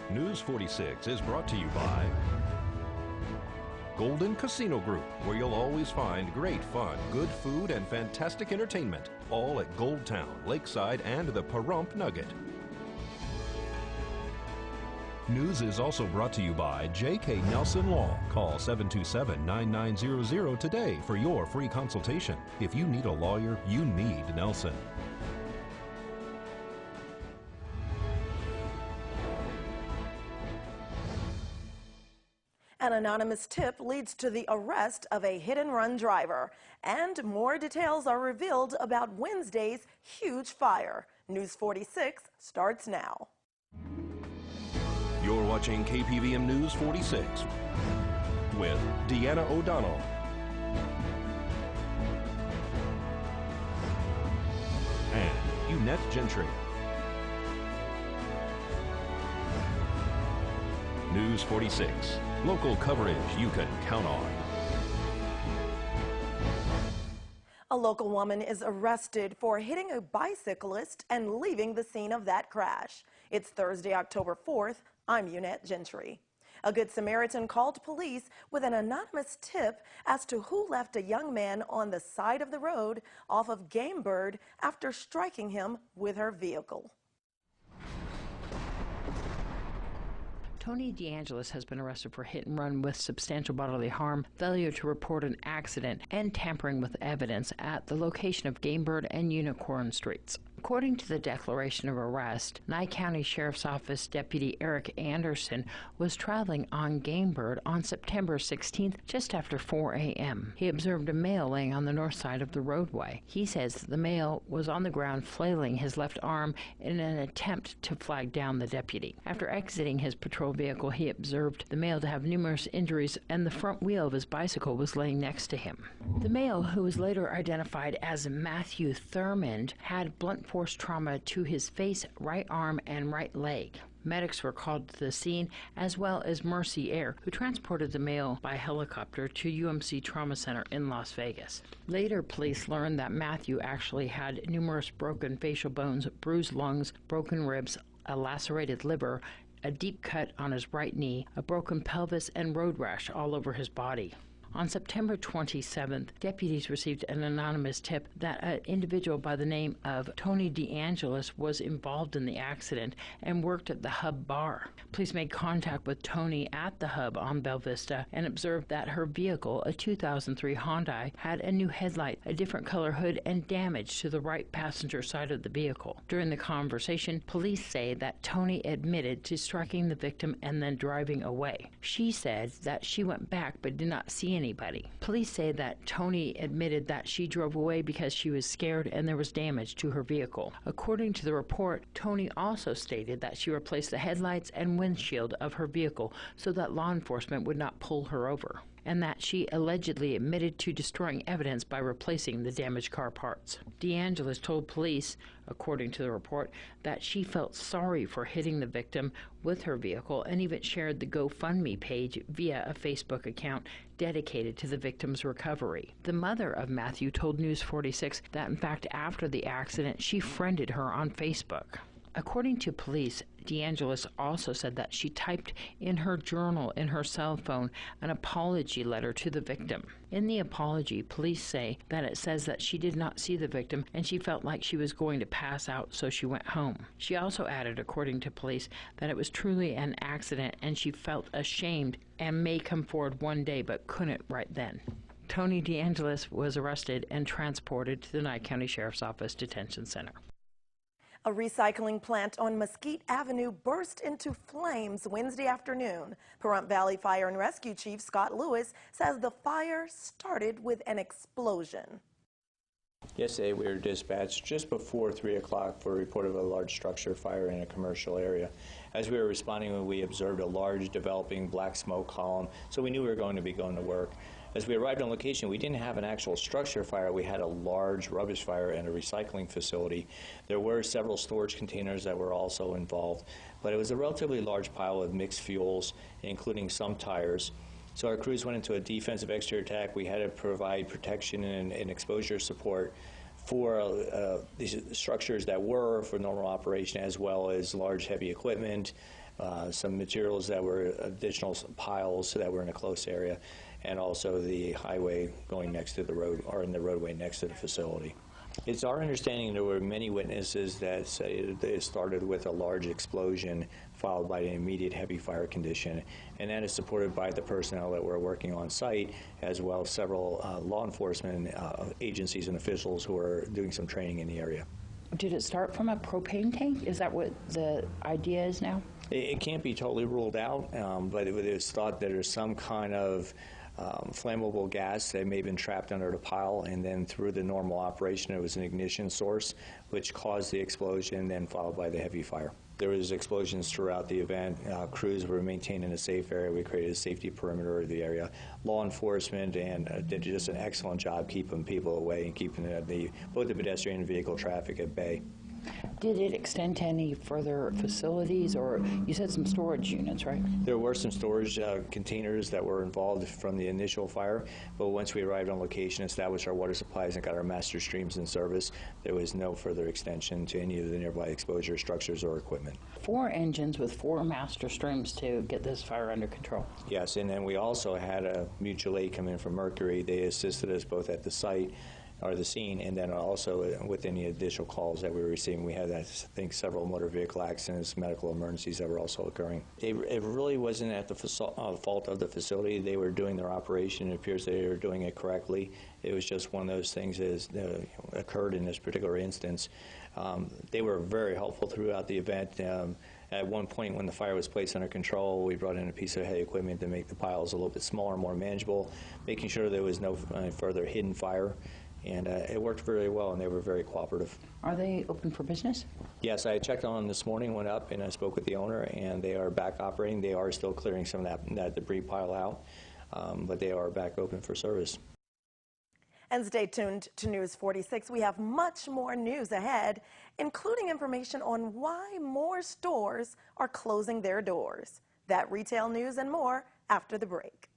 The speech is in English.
News 46 is brought to you by Golden Casino Group, where you'll always find great fun, good food, and fantastic entertainment, all at Gold Town, Lakeside, and the Pahrump Nugget. News is also brought to you by J.K. Nelson Law. Call 727-9900 today for your free consultation. If you need a lawyer, you need Nelson. An anonymous tip leads to the arrest of a hit-and-run driver, and more details are revealed about Wednesday's huge fire. News 46 starts now. You're watching KPVM News 46 with Deanna O'Donnell and Eunette Gentry. News 46, local coverage you can count on. A local woman is arrested for hitting a bicyclist and leaving the scene of that crash. It's Thursday, October 4th. I'm Eunette Gentry. A Good Samaritan called police with an anonymous tip as to who left a young man on the side of the road off of Game Bird after striking him with her vehicle. Tony DeAngelis has been arrested for hit and run with substantial bodily harm, failure to report an accident, and tampering with evidence at the location of Game Bird and Unicorn Streets. According to the declaration of arrest, Nye County Sheriff's Office Deputy Eric Anderson was traveling on Game Bird on September 16th just after 4 a.m. He observed a male laying on the north side of the roadway. He says the male was on the ground flailing his left arm in an attempt to flag down the deputy. After exiting his patrol vehicle, he observed the male to have numerous injuries, and the front wheel of his bicycle was laying next to him. The male, who was later identified as Matthew Thurmond, had blunt force trauma to his face, right arm, and right leg. Medics were called to the scene, as well as Mercy Air, who transported the male by helicopter to UMC Trauma Center in Las Vegas. Later, police learned that Matthew actually had numerous broken facial bones, bruised lungs, broken ribs, a lacerated liver, a deep cut on his right knee, a broken pelvis, and road rash all over his body. On September 27th, deputies received an anonymous tip that an individual by the name of Tony DeAngelis was involved in the accident and worked at the Hub bar. Police made contact with Tony at the Hub on Bella Vista and observed that her vehicle, a 2003 Hyundai, had a new headlight, a different color hood, and damage to the right passenger side of the vehicle. During the conversation, police say that Tony admitted to striking the victim and then driving away. She said that she went back but did not see anybody. Police say that Tony admitted that she drove away because she was scared and there was damage to her vehicle. According to the report, Tony also stated that she replaced the headlights and windshield of her vehicle so that law enforcement would not pull her over, and that she allegedly admitted to destroying evidence by replacing the damaged car parts. DeAngelis told police, according to the report, that she felt sorry for hitting the victim with her vehicle and even shared the GoFundMe page via a Facebook account dedicated to the victim's recovery. The mother of Matthew told News 46 that, in fact, after the accident, she friended her on Facebook. According to police, DeAngelis also said that she typed in her journal in her cell phone an apology letter to the victim. In the apology, police say that it says that she did not see the victim and she felt like she was going to pass out, so she went home. She also added, according to police, that it was truly an accident and she felt ashamed and may come forward one day but couldn't right then. Tony DeAngelis was arrested and transported to the Nye County Sheriff's Office Detention Center. A recycling plant on Mesquite Avenue burst into flames Wednesday afternoon. Pahrump Valley Fire and Rescue Chief Scott Lewis says the fire started with an explosion. Yesterday we were dispatched just before 3 o'clock for a report of a large structure fire in a commercial area. As we were responding, we observed a large developing black smoke column, so we knew we were going to work. As we arrived on location, we didn't have an actual structure fire. We had a large rubbish fire in a recycling facility. There were several storage containers that were also involved, but it was a relatively large pile of mixed fuels, including some tires. So our crews went into a defensive exterior attack. We had to provide protection and exposure support for these structures that were for normal operation, as well as large heavy equipment, some materials that were additional piles that were in a close area, and also the highway going next to the road, or in the roadway next to the facility. It's our understanding there were many witnesses that say it started with a large explosion followed by an immediate heavy fire condition, and that is supported by the personnel that were working on site, as well as several law enforcement agencies and officials who are doing some training in the area. Did it start from a propane tank? Is that what the idea is now? It can't be totally ruled out, but it is thought that there's some kind of flammable gas that may have been trapped under the pile, and then through the normal operation it was an ignition source which caused the explosion, then followed by the heavy fire. There was explosions throughout the event. Crews were maintained in a safe area. We created a safety perimeter of the area. Law enforcement did just an excellent job keeping people away and keeping both the pedestrian and vehicle traffic at bay. Did it extend to any further facilities, or you said some storage units, right? There were some storage containers that were involved from the initial fire, but once we arrived on location, established our water supplies, and got our master streams in service, there was no further extension to any of the nearby exposure structures or equipment. 4 engines with 4 master streams to get this fire under control. Yes, and then we also had a mutual aid come in from Mercury. They assisted us both at the site or the scene, and then also with any additional calls that we were receiving. We had, I think, several motor vehicle accidents, medical emergencies that were also occurring. It really wasn't at the fault of the facility. They were doing their operation. It appears they were doing it correctly. It was just one of those things that occurred in this particular instance. They were very helpful throughout the event. At one point, when the fire was placed under control, we brought in a piece of heavy equipment to make the piles a little bit smaller, more manageable, making sure there was no further hidden fire. And it worked very well, and they were very cooperative. Are they open for business? Yes, I checked on them this morning, went up, and I spoke with the owner, and they are back operating. They are still clearing some of that debris pile out, but they are back open for service. And stay tuned to News 46. We have much more news ahead, including information on why more stores are closing their doors. That retail news and more after the break.